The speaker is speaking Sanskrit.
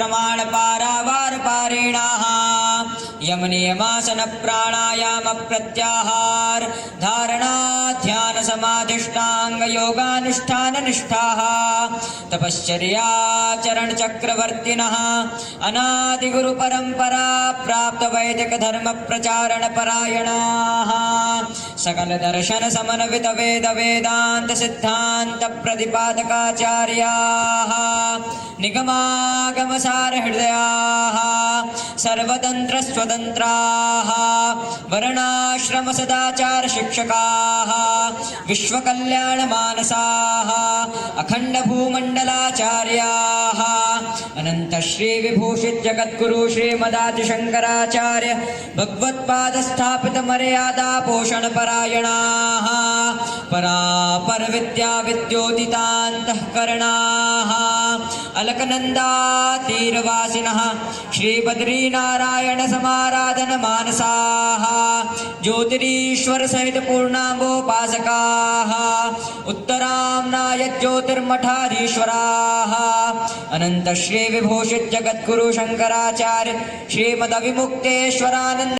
प्रमाणपारावारपारेणाः यमनियमासन प्राणायाम प्रत्याहार धारणा ध्यान समाधिष्टांग योगानुष्ठान निष्ठाः तपश्चर्याचरण चक्रवर्तिनः अनादि गुरु परंपरा प्राप्त वैदिक धर्म प्रचारण परायणाः सकल दर्शन समन्वित वेद वेदांत सिद्धांत प्रतिपादकाचार्याः निगमागम सार हृदयाः सर्वतंत्र स्वतंत्राः वर्णाश्रम सदाचार शिक्षकाः विश्वकल्याण मानसाः अखंड भूमंडलाचार्याः अनंत श्री विभूषित जगद्गुरु श्रीमदादि शंकराचार्य भगवत्पाद स्थापित मर्यादा पोषण परायणाः परापर विद्या विद्योदितान्तःकरणाः अलकनन्दातीरवासिनः श्री बद्रीनारायण समाराधन मानसाः ज्योतिरीश्वर सहित पूर्णाम्बोपासकाः उत्तराम्नाय ज्योतिर्मठाधीश्वराः अनंत श्री विभूषित जगद्गुरु शंकराचार्य श्रीमद विमुक्तेश्वरानंद